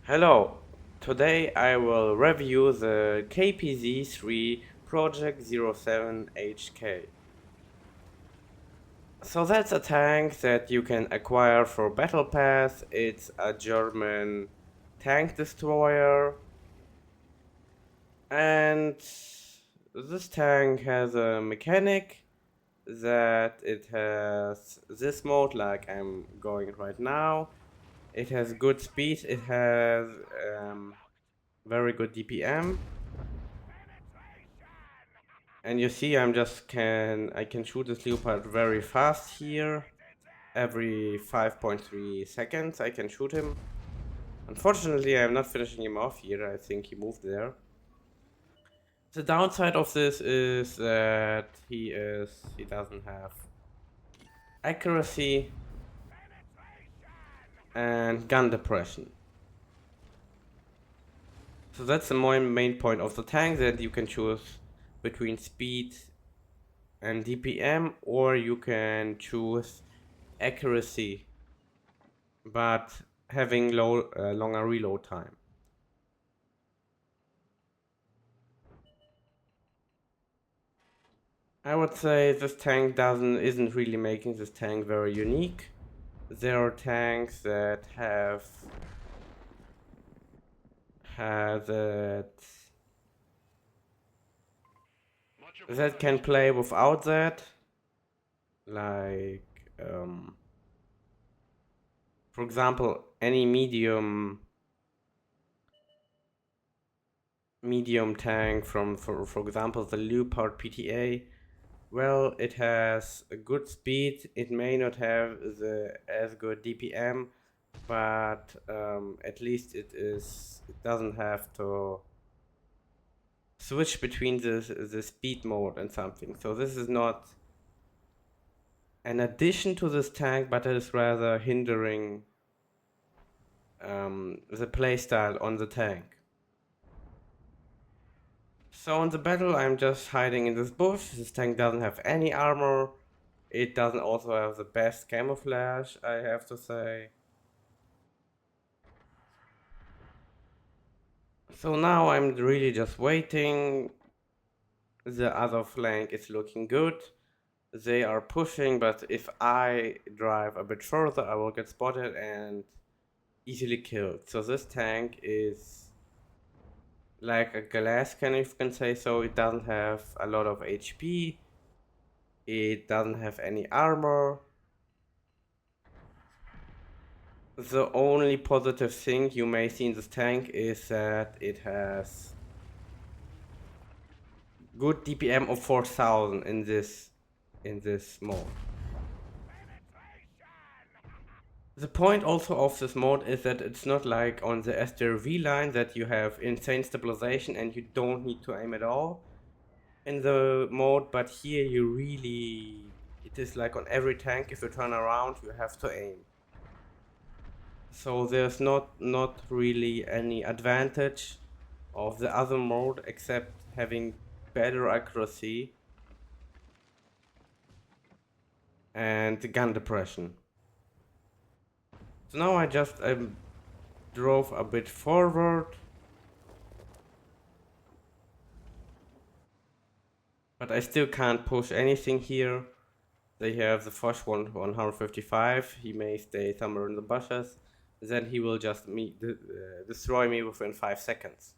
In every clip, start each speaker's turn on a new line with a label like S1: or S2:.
S1: Hello, today I will review the KPZ3 Project 07HK. So that's a tank that you can acquire for Battle Pass. It's a German tank destroyer, and this tank has a mechanic that it has this mode like I'm going right now. It has good speed, it has very good DPM. And you see, I can shoot this leopard very fast here. Every 5.3 seconds I can shoot him. Unfortunately, I'm not finishing him off here. I think he moved there. The downside of this is that he doesn't have accuracy and gun depression. So that's the main point of the tank, that you can choose between speed and DPM, or you can choose accuracy but having longer reload time. I would say this tank isn't really making this tank very unique. There are tanks that have that can play without that, like for example any medium tank from for example the Leopard PTA. Well, it has a good speed. It may not have the as good DPM, but at least it doesn't have to switch between the speed mode and something. So this is not an addition to this tank, but it is rather hindering the playstyle on the tank. So in the battle, I'm just hiding in this bush. This tank doesn't have any armor. It doesn't also have the best camouflage, I have to say. So now I'm really just waiting. The other flank is looking good. They are pushing, but if I drive a bit further, I will get spotted and easily killed. So this tank is like a glass cannon, if you can say so. It doesn't have a lot of HP. It doesn't have any armor. The only positive thing you may see in this tank is that it has good DPM of 4000 in this mode. The point also of this mode is that it's not like on the SDRV line that you have insane stabilization and you don't need to aim at all in the mode, but here it is like on every tank, if you turn around you have to aim. So there's not really any advantage of the other mode except having better accuracy and gun depression. So now I just drove a bit forward, but I still can't push anything here. They have the Foch 155, he may stay somewhere in the bushes, then he will just destroy me within 5 seconds.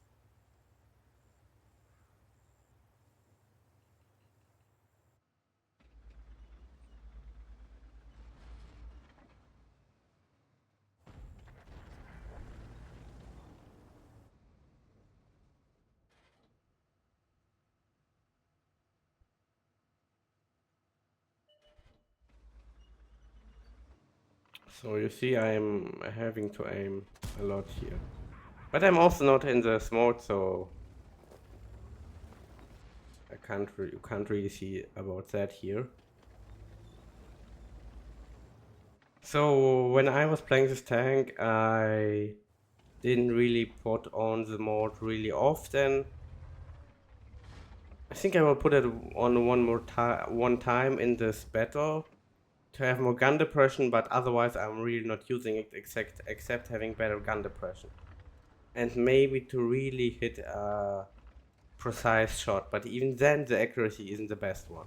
S1: So you see I'm having to aim a lot here. But I'm also not in the mode, so you can't really see about that here. So when I was playing this tank, I didn't really put on the mode really often. I think I will put it on one time in this battle to have more gun depression, but otherwise I'm really not using it except having better gun depression. and maybe to really hit a precise shot, but even then the accuracy isn't the best one.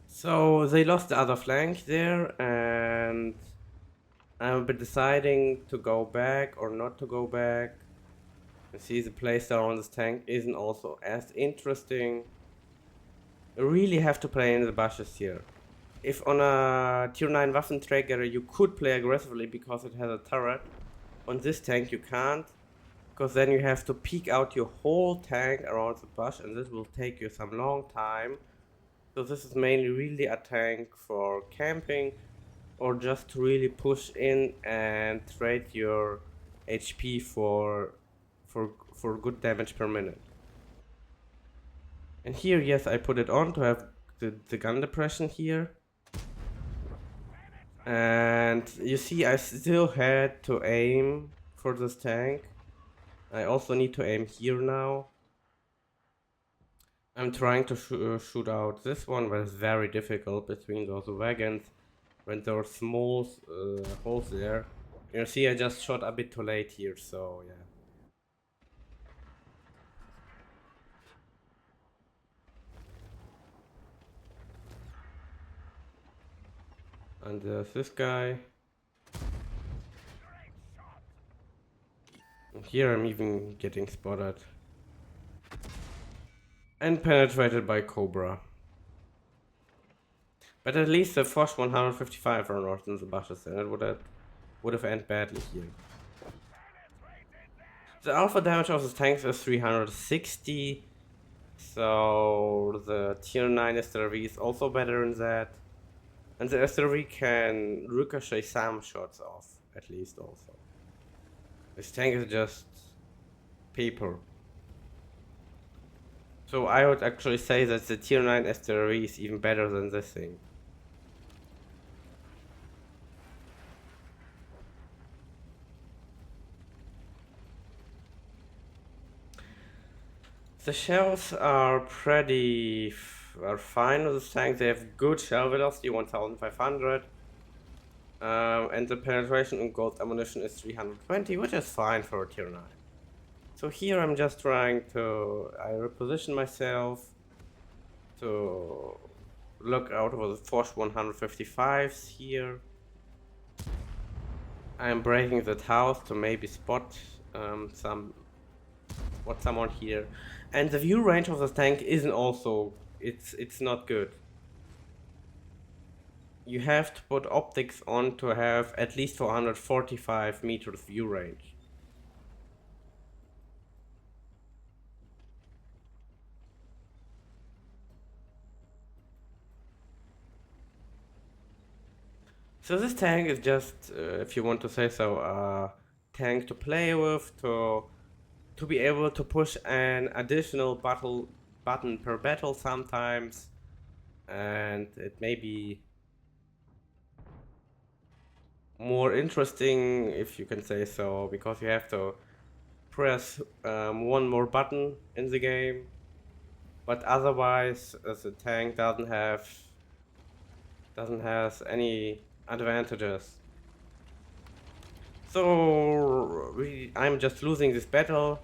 S1: So they lost the other flank there, and I'm deciding to go back or not to go back. You see, the playstyle on this tank isn't also as interesting. You really have to play in the bushes here. If on a tier 9 Waffenträger you could play aggressively because it has a turret, on this tank you can't, because then you have to peek out your whole tank around the bush, and this will take you some long time. So this is mainly really a tank for camping, or just to really push in and trade your HP for good damage per minute. And here, yes, I put it on to have the gun depression here. And you see, I still had to aim for this tank. I also need to aim here now. I'm trying to shoot out this one, but it's very difficult between those wagons when there are small holes there. You see, I just shot a bit too late here, so yeah. And there's this guy. And here I'm even getting spotted. And penetrated by Cobra. But at least the Foch 155 are not in the bushes, and it would have ended badly here. The alpha damage of the tanks is 360, so the tier 9 SRV is also better than that. And the SRV can ricochet some shots off, at least also. This tank is just paper. So I would actually say that the tier 9 SRV is even better than this thing. The shells are are fine with this tank. They have good shell velocity, 1500. And the penetration in gold ammunition is 320, which is fine for a tier 9. So here I'm just trying to reposition myself to look out for the Force 155s here. I'm breaking that house to maybe spot someone here. And the view range of the tank isn't also, it's not good. You have to put optics on to have at least 445 meters view range. So this tank is just, if you want to say so, a tank to play with, to be able to push an additional button per battle sometimes, and it may be more interesting, if you can say so, because you have to press one more button in the game, but otherwise the tank doesn't have any advantages. So I'm just losing this battle.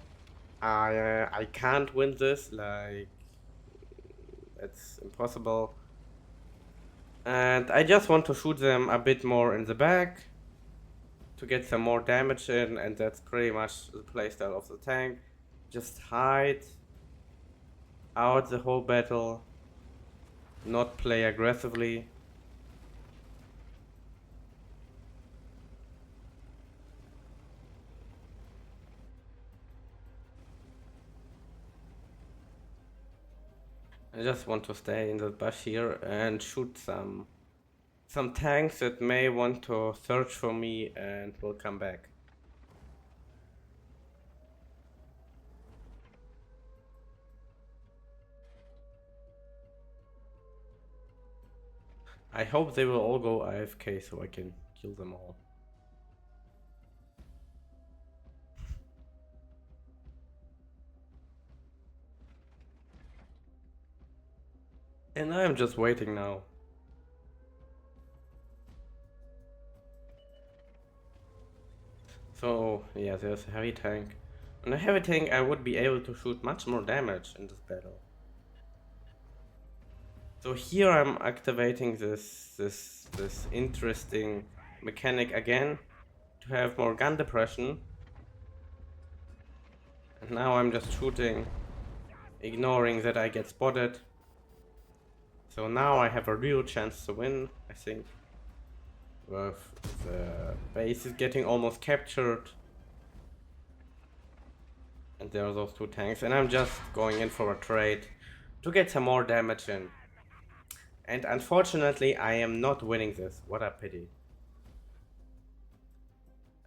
S1: I can't win this, like, it's impossible. And I just want to shoot them a bit more in the back to get some more damage in, and that's pretty much the playstyle of the tank. Just hide out the whole battle, not play aggressively. I just want to stay in the bush here and shoot some tanks that may want to search for me and will come back. I hope they will all go AFK so I can kill them all. And I'm just waiting now. So Oh, yeah, there's a heavy tank. On a heavy tank, I would be able to shoot much more damage in this battle. So here I'm activating this interesting mechanic again to have more gun depression. And now I'm just shooting, ignoring that I get spotted. So now I have a real chance to win, I think. With the base is getting almost captured. And there are those two tanks, and I'm just going in for a trade to get some more damage in. And unfortunately, I am not winning this. What a pity.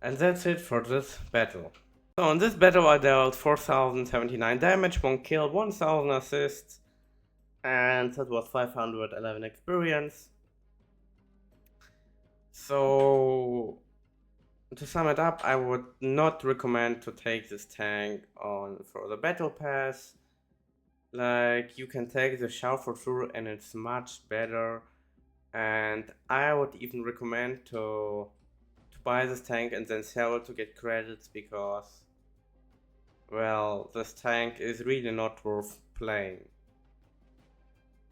S1: And that's it for this battle. So in this battle I dealt 4079 damage, 1 kill, 1000 assists, and that was 511 experience. So to sum it up, I would not recommend to take this tank on for the battle pass. Like, you can take the shout for sure and it's much better, and I would even recommend to buy this tank and then sell it to get credits, because, well, this tank is really not worth playing.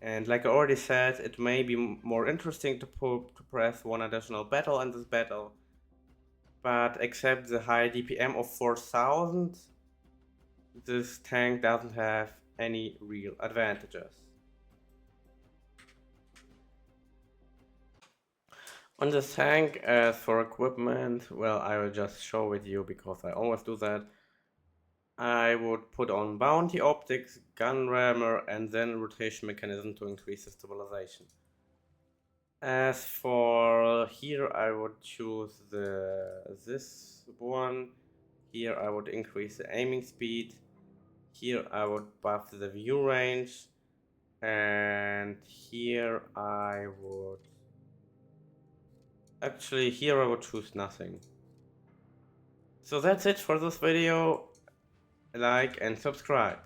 S1: And like I already said, it may be more interesting to press one additional battle in this battle, but except the high DPM of 4000, this tank doesn't have any real advantages. On this tank, as for equipment, well, I will just show with you because I always do that. I would put on bounty optics, gun rammer, and then rotation mechanism to increase the stabilization. As for here, I would choose this one. Here I would increase the aiming speed. Here I would buff the view range. And here I would... Actually, here I would choose nothing. So that's it for this video. Like and subscribe.